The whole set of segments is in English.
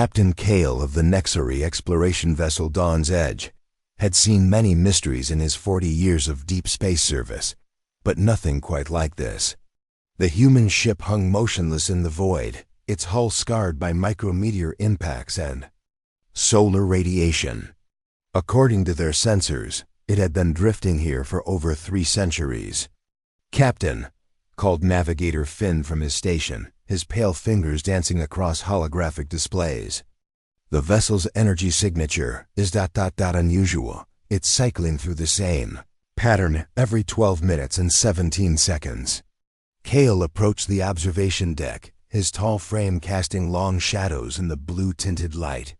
Captain Kale of the Nexari exploration vessel Dawn's Edge had seen many mysteries in his 40 years of deep space service, but nothing quite like this. The human ship hung motionless in the void, its hull scarred by micrometeor impacts and solar radiation. According to their sensors, it had been drifting here for over 3 centuries. "Captain," called Navigator Finn from his station, his pale fingers dancing across holographic displays. "The vessel's energy signature is ... unusual. It's cycling through the same pattern every 12 minutes and 17 seconds. Kale approached the observation deck, his tall frame casting long shadows in the blue-tinted light.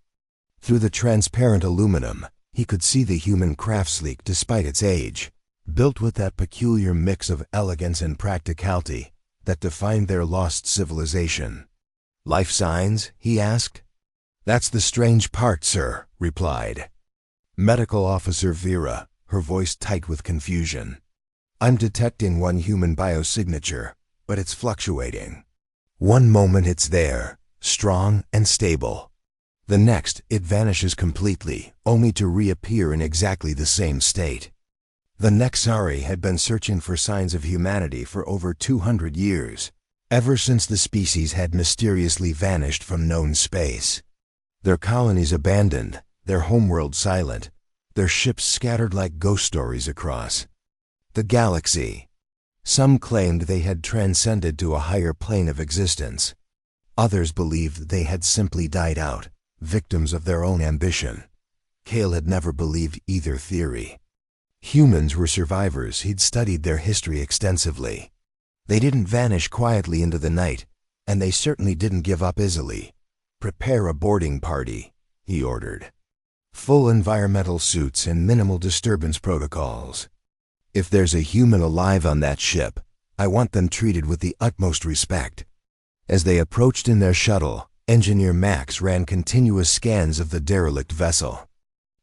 Through the transparent aluminum, he could see the human craft sleek despite its age, built with that peculiar mix of elegance and practicality that defined their lost civilization. "Life signs?" he asked. "That's the strange part, sir," replied Medical Officer Vera, her voice tight with confusion. "I'm detecting one human biosignature, but it's fluctuating. One moment it's there, strong and stable. The next, it vanishes completely, only to reappear in exactly the same state." The Nexari had been searching for signs of humanity for over 200 years, ever since the species had mysteriously vanished from known space. Their colonies abandoned, their homeworld silent, their ships scattered like ghost stories across the galaxy. Some claimed they had transcended to a higher plane of existence. Others believed they had simply died out, victims of their own ambition. Kale had never believed either theory. Humans were survivors. He'd studied their history extensively. They didn't vanish quietly into the night, and they certainly didn't give up easily. "Prepare a boarding party," he ordered. "Full environmental suits and minimal disturbance protocols. If there's a human alive on that ship, I want them treated with the utmost respect." As they approached in their shuttle, Engineer Max ran continuous scans of the derelict vessel.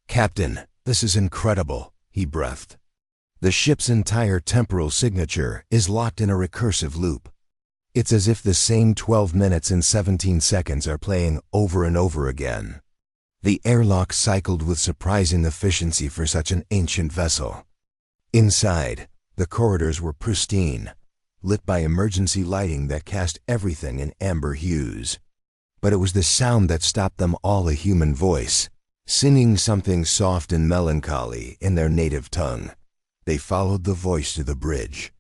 "Captain, this is incredible," he breathed. "The ship's entire temporal signature is locked in a recursive loop. It's as if the same 12 minutes and 17 seconds are playing over and over again." The airlock cycled with surprising efficiency for such an ancient vessel. Inside, the corridors were pristine, lit by emergency lighting that cast everything in amber hues. But it was the sound that stopped them all, a human voice, singing something soft and melancholy in their native tongue. They followed the voice to the bridge,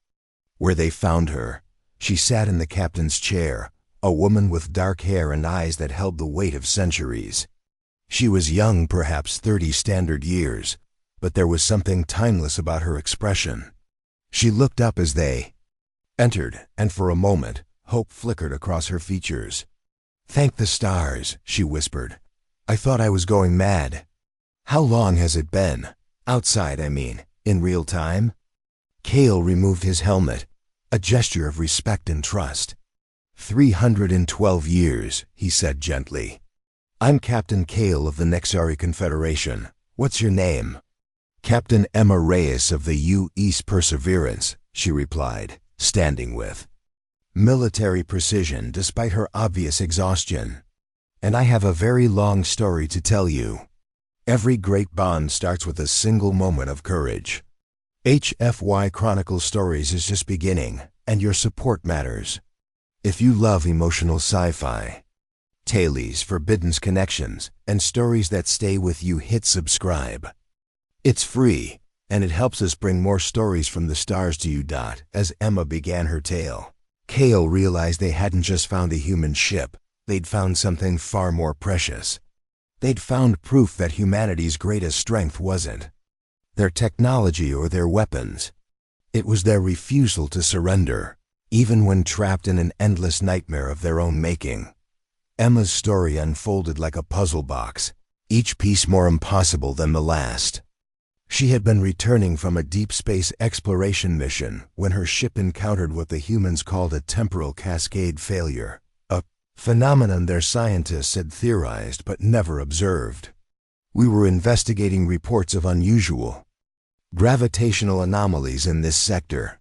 where they found her. She sat in the captain's chair, a woman with dark hair and eyes that held the weight of centuries. She was young, perhaps 30 standard years, but there was something timeless about her expression. She looked up as they entered, and for a moment, hope flickered across her features. "Thank the stars," she whispered. "I thought I was going mad." "How long has it been? Outside, I mean, in real time?" Kale removed his helmet, a gesture of respect and trust. 312 years, he said gently. "I'm Captain Kale of the Nexari Confederation. What's your name?" "Captain Emma Reyes of the U.S. Perseverance," she replied, standing with military precision despite her obvious exhaustion. "And I have a very long story to tell you. Every great bond starts with a single moment of courage. HFY Chronicle Stories is just beginning, and your support matters. If you love emotional sci-fi, tales, forbidden connections, and stories that stay with you, hit subscribe. It's free, and it helps us bring more stories from the stars to you." As Emma began her tale, Kale realized they hadn't just found a human ship, they'd found something far more precious. They'd found proof that humanity's greatest strength wasn't their technology or their weapons. It was their refusal to surrender, even when trapped in an endless nightmare of their own making. Emma's story unfolded like a puzzle box, each piece more impossible than the last. She had been returning from a deep space exploration mission when her ship encountered what the humans called a temporal cascade failure, a phenomenon their scientists had theorized but never observed. "We were investigating reports of unusual gravitational anomalies in this sector,"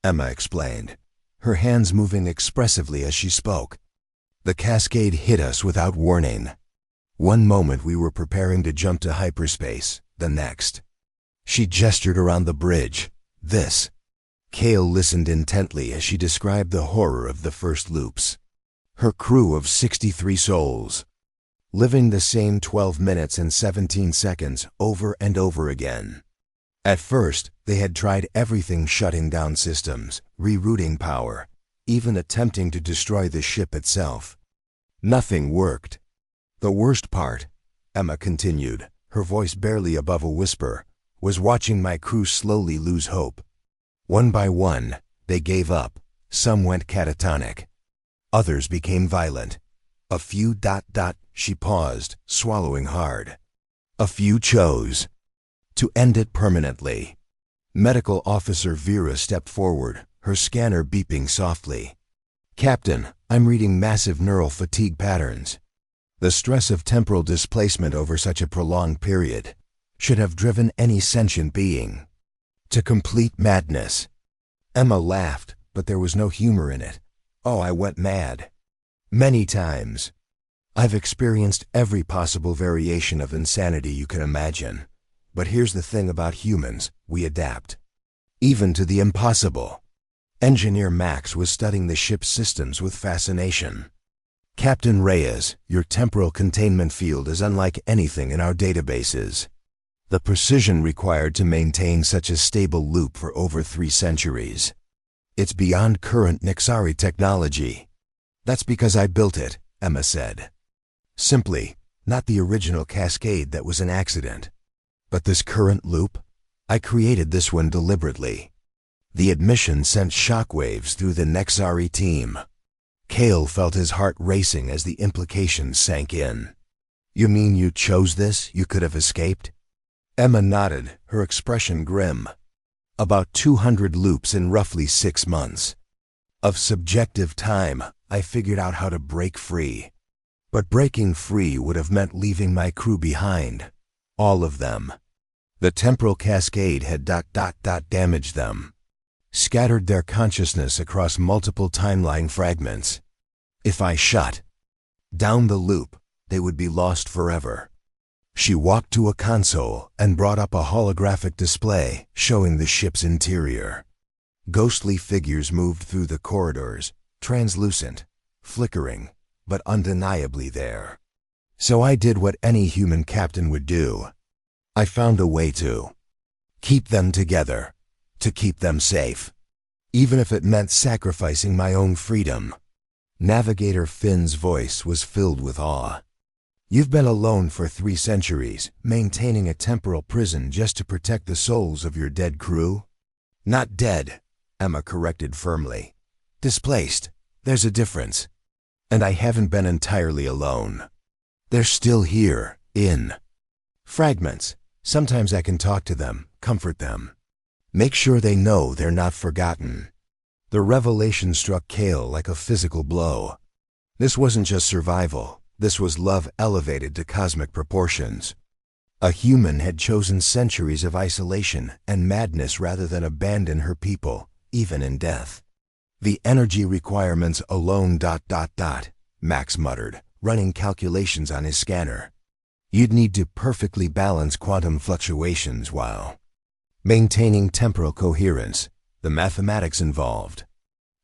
Emma explained, her hands moving expressively as she spoke. "The cascade hit us without warning. One moment we were preparing to jump to hyperspace, the next. She gestured around the bridge. This. Kale listened intently as she described the horror of the first loops. Her crew of 63 souls, living the same 12 minutes and 17 seconds over and over again. At first, they had tried everything, shutting down systems, rerouting power, even attempting to destroy the ship itself. Nothing worked. The worst part, Emma continued, her voice barely above a whisper, was watching my crew slowly lose hope. One by one, they gave up. Some went catatonic. Others became violent. A few ... She paused, swallowing hard. A few chose to end it permanently. Medical Officer Vera stepped forward, her scanner beeping softly. Captain, I'm reading massive neural fatigue patterns. The stress of temporal displacement over such a prolonged period should have driven any sentient being to complete madness. Emma laughed, but there was no humor in it. Oh, I went mad. Many times. I've experienced every possible variation of insanity you can imagine. But here's the thing about humans, we adapt. Even to the impossible. Engineer Max was studying the ship's systems with fascination. Captain Reyes, your temporal containment field is unlike anything in our databases. The precision required to maintain such a stable loop for over 3 centuries. It's beyond current Nexari technology. That's because I built it, Emma said. Simply, not the original cascade that was an accident. But this current loop? I created this one deliberately. The admission sent shockwaves through the Nexari team. Kale felt his heart racing as the implications sank in. You mean you chose this? You could have escaped? Emma nodded, her expression grim. About 200 loops in roughly 6 months. Of subjective time, I figured out how to break free. But breaking free would have meant leaving my crew behind. All of them. The temporal cascade had ... damaged them. Scattered their consciousness across multiple timeline fragments. If I shut down the loop, they would be lost forever. She walked to a console and brought up a holographic display showing the ship's interior. Ghostly figures moved through the corridors, translucent, flickering, but undeniably there. So I did what any human captain would do. I found a way to keep them together, to keep them safe, even if it meant sacrificing my own freedom. Navigator Finn's voice was filled with awe. You've been alone for 3 centuries, maintaining a temporal prison just to protect the souls of your dead crew? Not dead, Emma corrected firmly. Displaced. There's a difference. And I haven't been entirely alone. They're still here, in fragments. Sometimes I can talk to them, comfort them. Make sure they know they're not forgotten. The revelation struck Kale like a physical blow. This wasn't just survival. This was love elevated to cosmic proportions. A human had chosen centuries of isolation and madness rather than abandon her people, even in death. The energy requirements alone ... Max muttered, running calculations on his scanner. You'd need to perfectly balance quantum fluctuations while maintaining temporal coherence, the mathematics involved.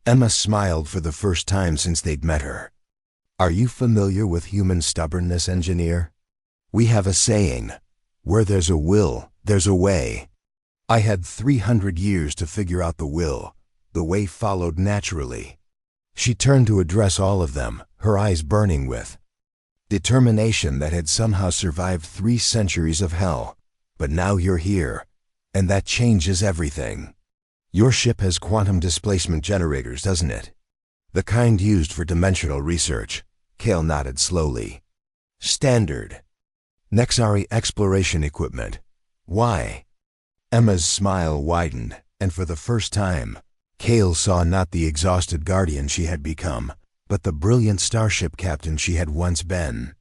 Emma smiled for the first time since they'd met her. Are you familiar with human stubbornness, engineer? We have a saying, where there's a will, there's a way. I had 300 years to figure out the will. The way followed naturally. She turned to address all of them, her eyes burning with determination that had somehow survived 3 centuries of hell. But now you're here, and that changes everything. Your ship has quantum displacement generators, doesn't it? The kind used for dimensional research. Kale nodded slowly. Standard. Nexari exploration equipment. Why? Emma's smile widened, and for the first time, Kale saw not the exhausted guardian she had become, but the brilliant starship captain she had once been.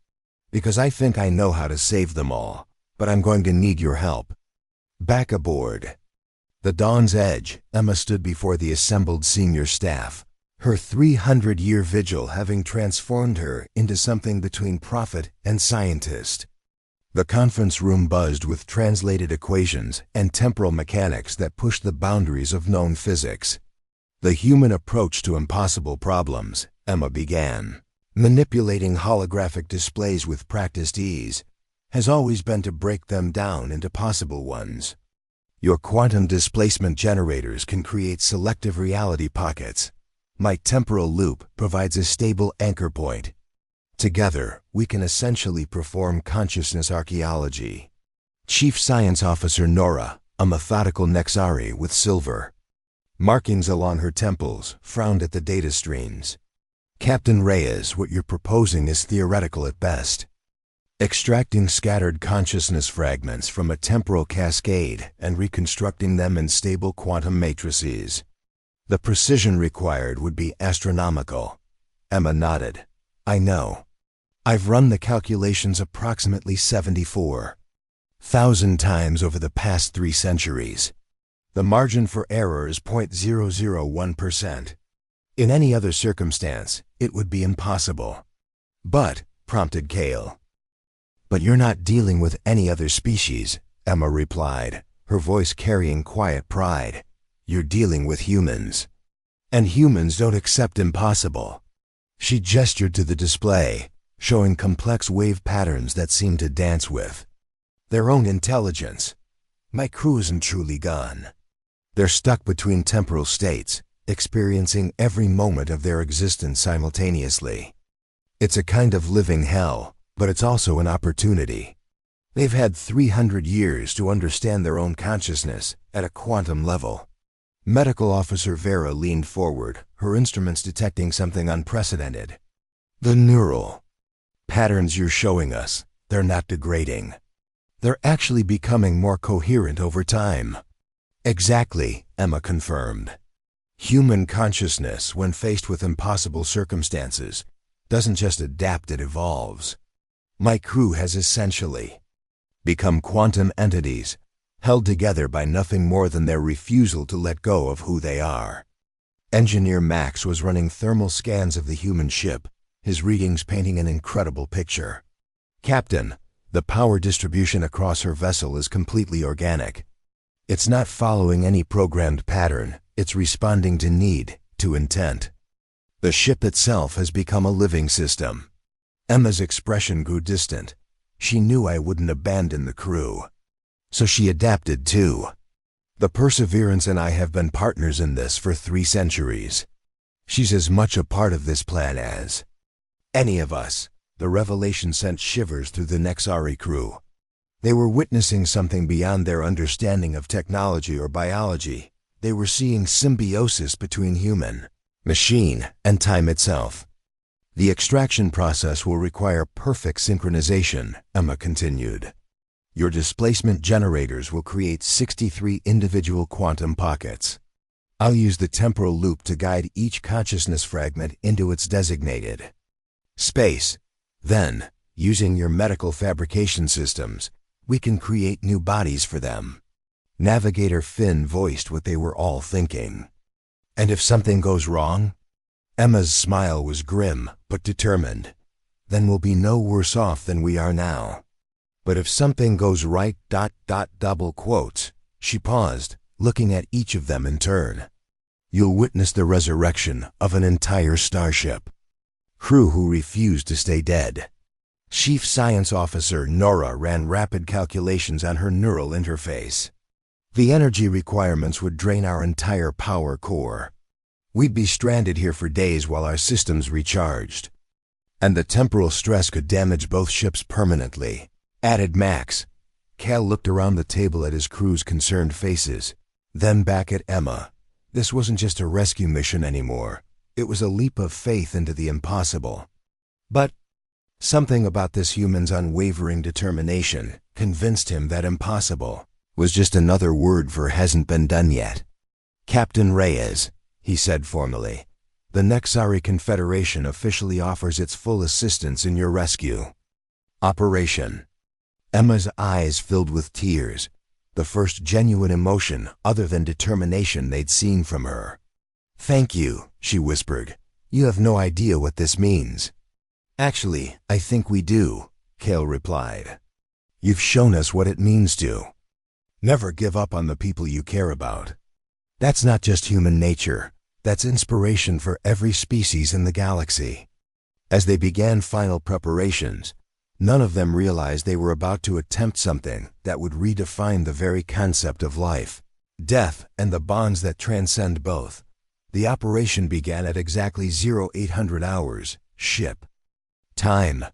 Because I think I know how to save them all, but I'm going to need your help. Back aboard. The Dawn's Edge, Emma stood before the assembled senior staff, her 300-year vigil having transformed her into something between prophet and scientist. The conference room buzzed with translated equations and temporal mechanics that pushed the boundaries of known physics. The human approach to impossible problems, Emma began, manipulating holographic displays with practiced ease, has always been to break them down into possible ones. Your quantum displacement generators can create selective reality pockets. My temporal loop provides a stable anchor point. Together, we can essentially perform consciousness archaeology. Chief Science Officer Nora, a methodical Nexari with silver markings along her temples, frowned at the data streams. Captain Reyes, what you're proposing is theoretical at best. Extracting scattered consciousness fragments from a temporal cascade and reconstructing them in stable quantum matrices. The precision required would be astronomical. Emma nodded. I know. I've run the calculations approximately 74,000 times over the past 3 centuries. The margin for error is 0.001%. In any other circumstance, it would be impossible. But, prompted Kale. But you're not dealing with any other species, Emma replied, her voice carrying quiet pride. You're dealing with humans. And humans don't accept impossible. She gestured to the display, showing complex wave patterns that seemed to dance with their own intelligence. My crew isn't truly gone. They're stuck between temporal states, experiencing every moment of their existence simultaneously. It's a kind of living hell, but it's also an opportunity. They've had 300 years to understand their own consciousness at a quantum level. Medical Officer Vera leaned forward, her instruments detecting something unprecedented. The neural patterns you're showing us, they're not degrading. They're actually becoming more coherent over time. Exactly, Emma confirmed. Human consciousness, when faced with impossible circumstances, doesn't just adapt, it evolves. My crew has essentially become quantum entities, held together by nothing more than their refusal to let go of who they are. Engineer Max was running thermal scans of the human ship, his readings painting an incredible picture. Captain, the power distribution across her vessel is completely organic. It's not following any programmed pattern, it's responding to need, to intent. The ship itself has become a living system. Emma's expression grew distant. She knew I wouldn't abandon the crew. So she adapted too. The Perseverance and I have been partners in this for 3 centuries. She's as much a part of this plan as any of us. The revelation sent shivers through the Nexari crew. They were witnessing something beyond their understanding of technology or biology. They were seeing symbiosis between human, machine, and time itself. The extraction process will require perfect synchronization, Emma continued. Your displacement generators will create 63 individual quantum pockets. I'll use the temporal loop to guide each consciousness fragment into its designated space. Then, using your medical fabrication systems, we can create new bodies for them. Navigator Finn voiced what they were all thinking. And if something goes wrong? Emma's smile was grim, but determined. Then we'll be no worse off than we are now. But if something goes right, double quotes, she paused, looking at each of them in turn. You'll witness the resurrection of an entire starship. Crew who refused to stay dead. Chief Science Officer Nora ran rapid calculations on her neural interface. The energy requirements would drain our entire power core. We'd be stranded here for days while our systems recharged. And the temporal stress could damage both ships permanently, added Max. Cal looked around the table at his crew's concerned faces, then back at Emma. This wasn't just a rescue mission anymore. It was a leap of faith into the impossible. But something about this human's unwavering determination convinced him that impossible was just another word for hasn't been done yet. Captain Reyes, he said formally, the Nexari Confederation officially offers its full assistance in your rescue operation. Emma's eyes filled with tears, the first genuine emotion other than determination they'd seen from her. "Thank you," she whispered. "You have no idea what this means." "Actually, I think we do," Kale replied. "You've shown us what it means to never give up on the people you care about. That's not just human nature. That's inspiration for every species in the galaxy." As they began final preparations, none of them realized they were about to attempt something that would redefine the very concept of life, death, and the bonds that transcend both. The operation began at exactly 0800 hours, ship time.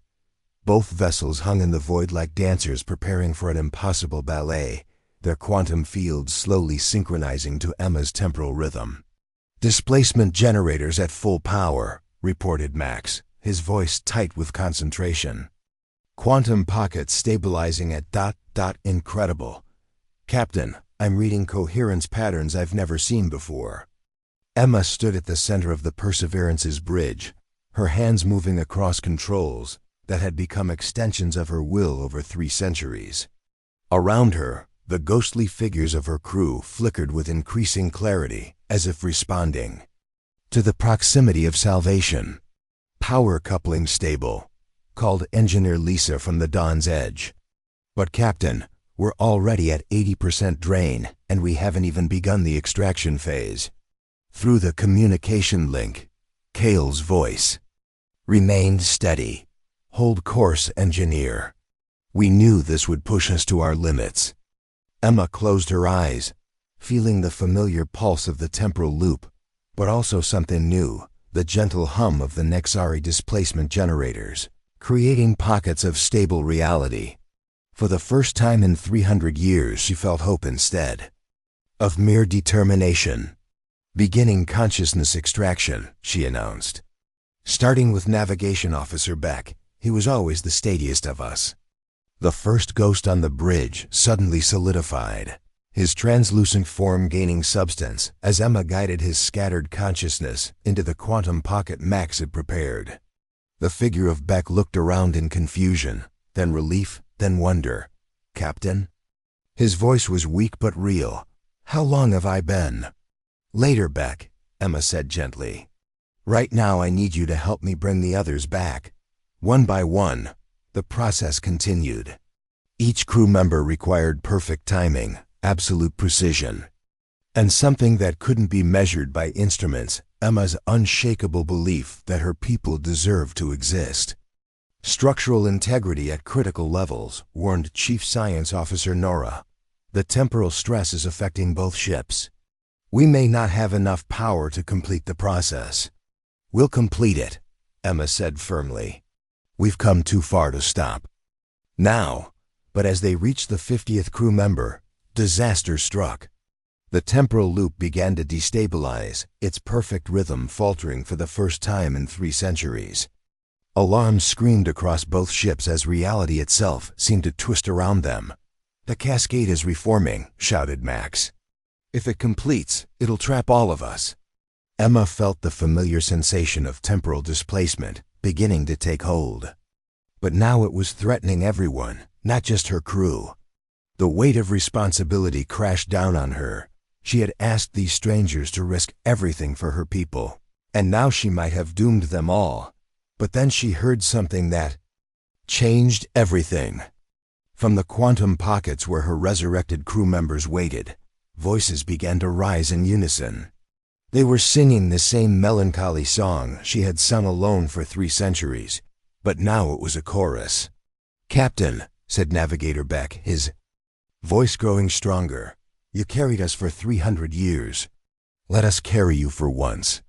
Both vessels hung in the void like dancers preparing for an impossible ballet, their quantum fields slowly synchronizing to Emma's temporal rhythm. "Displacement generators at full power," reported Max, his voice tight with concentration. "Quantum pockets stabilizing at ... incredible. Captain, I'm reading coherence patterns I've never seen before." Emma stood at the center of the Perseverance's bridge, her hands moving across controls that had become extensions of her will over 3 centuries. Around her, the ghostly figures of her crew flickered with increasing clarity, as if responding to the proximity of salvation. "Power coupling stable," called Engineer Lisa from the Dawn's Edge. "But Captain, we're already at 80% drain, and we haven't even begun the extraction phase." Through the communication link, Kale's voice remained steady. "Hold course, Engineer. We knew this would push us to our limits." Emma closed her eyes, feeling the familiar pulse of the temporal loop, but also something new, the gentle hum of the Nexari displacement generators, creating pockets of stable reality. For the first time in 300 years, she felt hope instead of mere determination. "Beginning consciousness extraction," she announced. "Starting with Navigation Officer Beck. He was always the steadiest of us." The first ghost on the bridge suddenly solidified, his translucent form gaining substance as Emma guided his scattered consciousness into the quantum pocket Max had prepared. The figure of Beck looked around in confusion, then relief, then wonder. "Captain?" His voice was weak but real. "How long have I been?" "Later, Beck," Emma said gently. "Right now I need you to help me bring the others back." One by one, the process continued. Each crew member required perfect timing, absolute precision, and something that couldn't be measured by instruments, Emma's unshakable belief that her people deserved to exist. "Structural integrity at critical levels," warned Chief Science Officer Nora. "The temporal stress is affecting both ships. We may not have enough power to complete the process." "We'll complete it," Emma said firmly. "We've come too far to stop now." But as they reached the 50th crew member, disaster struck. The temporal loop began to destabilize, its perfect rhythm faltering for the first time in 3 centuries. Alarms screamed across both ships as reality itself seemed to twist around them. "The cascade is reforming," shouted Max. "If it completes, it'll trap all of us." Emma felt the familiar sensation of temporal displacement beginning to take hold. But now it was threatening everyone, not just her crew. The weight of responsibility crashed down on her. She had asked these strangers to risk everything for her people, and now she might have doomed them all. But then she heard something that changed everything. From the quantum pockets where her resurrected crew members waited, voices began to rise in unison. They were singing the same melancholy song she had sung alone for 3 centuries, but now it was a chorus. "Captain," said Navigator Beck, his voice growing stronger, "you carried us for 300 years. Let us carry you for once."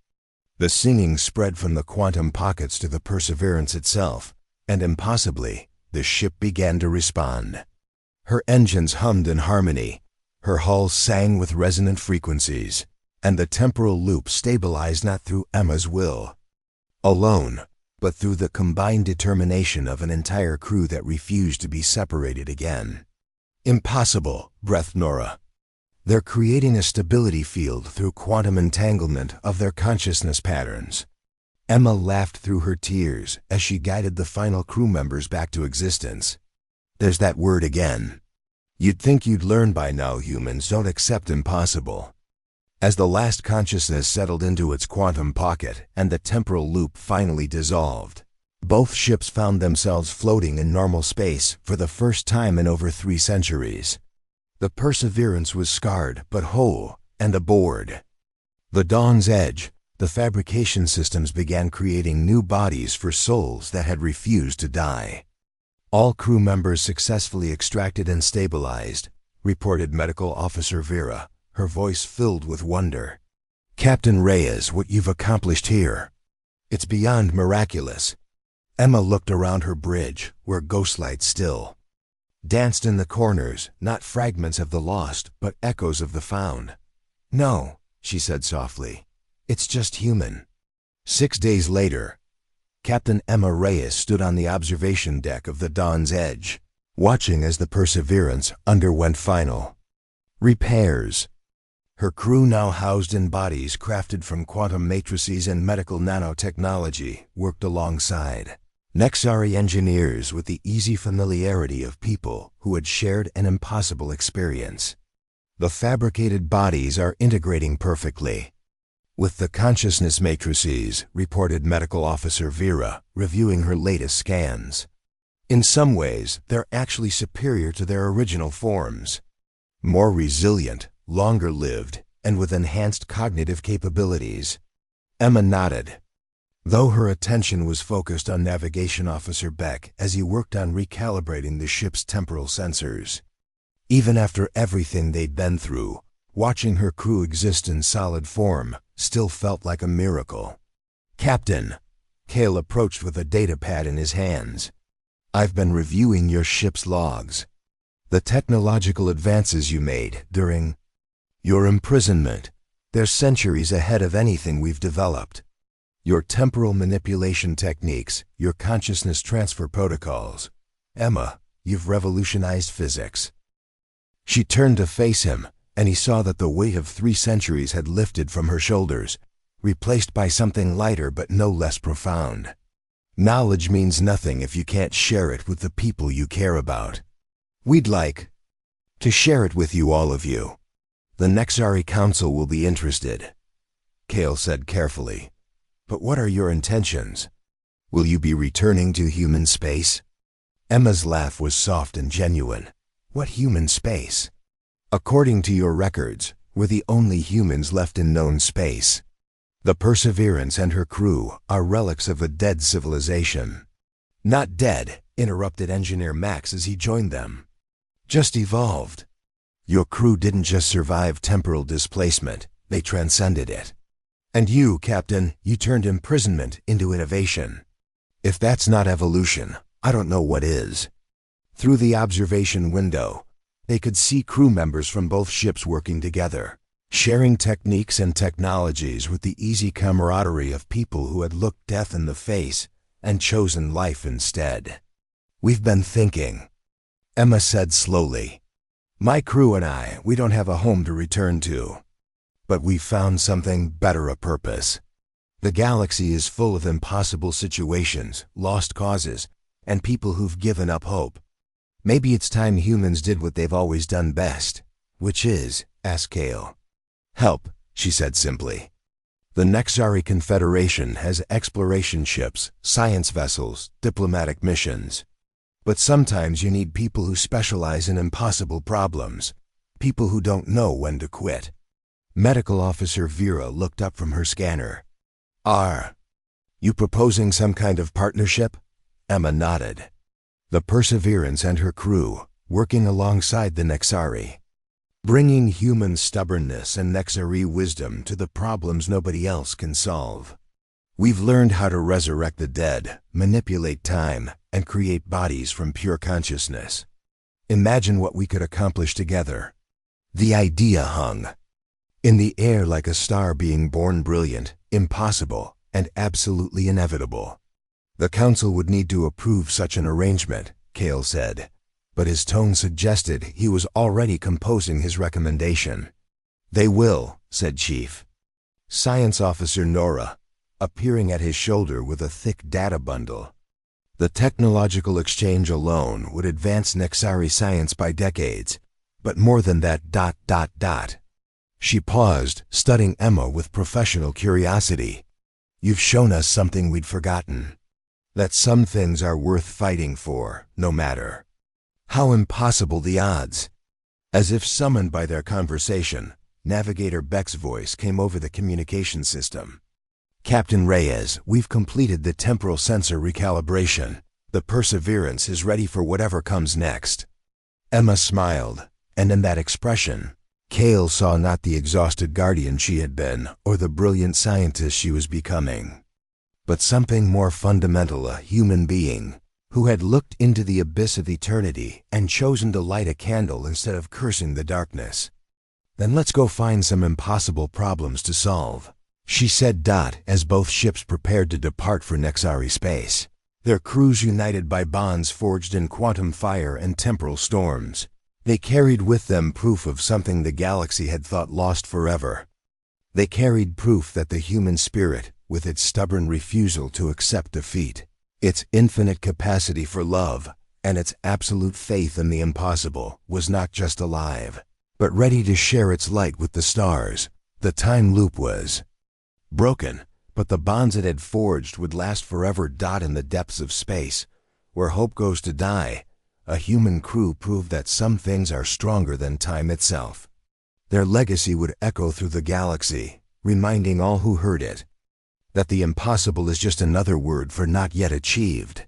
The singing spread from the quantum pockets to the Perseverance itself, and impossibly, the ship began to respond. Her engines hummed in harmony, her hull sang with resonant frequencies, and the temporal loop stabilized not through Emma's will alone, but through the combined determination of an entire crew that refused to be separated again. "Impossible," breathed Nora. "They're creating a stability field through quantum entanglement of their consciousness patterns." Emma laughed through her tears as she guided the final crew members back to existence. "There's that word again. You'd think you'd learn by now. Humans don't accept impossible." As the last consciousness settled into its quantum pocket and the temporal loop finally dissolved, both ships found themselves floating in normal space for the first time in over 3 centuries. The Perseverance was scarred but whole and aboard. The Dawn's Edge, the fabrication systems began creating new bodies for souls that had refused to die. All crew members successfully extracted and stabilized, reported Medical Officer Vera, her voice filled with wonder. Captain Reyes, what you've accomplished here. It's beyond miraculous. Emma looked around her bridge, where ghostlights still danced in the corners, not fragments of the lost, but echoes of the found. No, she said softly. It's just human. 6 days later, Captain Emma Reyes stood on the observation deck of the Dawn's Edge, watching as the Perseverance underwent final repairs. Her crew, now housed in bodies crafted from quantum matrices and medical nanotechnology, worked alongside Nexari engineers with the easy familiarity of people who had shared an impossible experience. The fabricated bodies are integrating perfectly with the consciousness matrices, reported Medical Officer Vera, reviewing her latest scans. In some ways, they're actually superior to their original forms. More resilient, longer-lived, and with enhanced cognitive capabilities. Emma nodded, though her attention was focused on Navigation Officer Beck as he worked on recalibrating the ship's temporal sensors. Even after everything they'd been through, watching her crew exist in solid form still felt like a miracle. Captain, Cale approached with a datapad in his hands. I've been reviewing your ship's logs. The technological advances you made during your imprisonment, they're centuries ahead of anything we've developed. Your temporal manipulation techniques, your consciousness transfer protocols. Emma, you've revolutionized physics. She turned to face him, and he saw that the weight of 3 centuries had lifted from her shoulders, replaced by something lighter but no less profound. Knowledge means nothing if you can't share it with the people you care about. We'd like to share it with you, all of you. The Nexari Council will be interested, Cale said carefully. But what are your intentions? Will you be returning to human space? Emma's laugh was soft and genuine. What human space? According to your records, we're the only humans left in known space. The Perseverance and her crew are relics of a dead civilization. Not dead, interrupted Engineer Max as he joined them. Just evolved. Your crew didn't just survive temporal displacement, they transcended it. And you, Captain, you turned imprisonment into innovation. If that's not evolution, I don't know what is. Through the observation window, they could see crew members from both ships working together, sharing techniques and technologies with the easy camaraderie of people who had looked death in the face and chosen life instead. We've been thinking, Emma said slowly. My crew and I, we don't have a home to return to. But we've found something better a purpose. The galaxy is full of impossible situations, lost causes, and people who've given up hope. Maybe it's time humans did what they've always done best. Which is, asked Cale. Help, she said simply. The Nexari Confederation has exploration ships, science vessels, diplomatic missions. But sometimes you need people who specialize in impossible problems, people who don't know when to quit. Medical Officer Vera looked up from her scanner. Are you proposing some kind of partnership? Emma nodded. The Perseverance and her crew, working alongside the Nexari, bringing human stubbornness and Nexari wisdom to the problems nobody else can solve. We've learned how to resurrect the dead, manipulate time, and create bodies from pure consciousness. Imagine what we could accomplish together. The idea hung in the air like a star being born, brilliant, impossible, and absolutely inevitable. The Council would need to approve such an arrangement, Cale said, but his tone suggested he was already composing his recommendation. They will, said Chief Science Officer Nora, appearing at his shoulder with a thick data bundle. The technological exchange alone would advance Nexari science by decades, but more than that. She paused, studying Emma with professional curiosity. "You've shown us something we'd forgotten. That some things are worth fighting for, no matter how impossible the odds." As if summoned by their conversation, Navigator Beck's voice came over the communication system. "Captain Reyes, we've completed the temporal sensor recalibration. The Perseverance is ready for whatever comes next." Emma smiled, and in that expression, Cale saw not the exhausted guardian she had been, or the brilliant scientist she was becoming, but something more fundamental, a human being who had looked into the abyss of eternity and chosen to light a candle instead of cursing the darkness. "Then let's go find some impossible problems to solve," she said. As both ships prepared to depart for Nexari space, their crews united by bonds forged in quantum fire and temporal storms. They carried with them proof of something the galaxy had thought lost forever. They carried proof that the human spirit, with its stubborn refusal to accept defeat, its infinite capacity for love, and its absolute faith in the impossible, was not just alive, but ready to share its light with the stars. The time loop was broken, but the bonds it had forged would last forever. In the depths of space, where hope goes to die, a human crew proved that some things are stronger than time itself. Their legacy would echo through the galaxy, reminding all who heard it that the impossible is just another word for not yet achieved.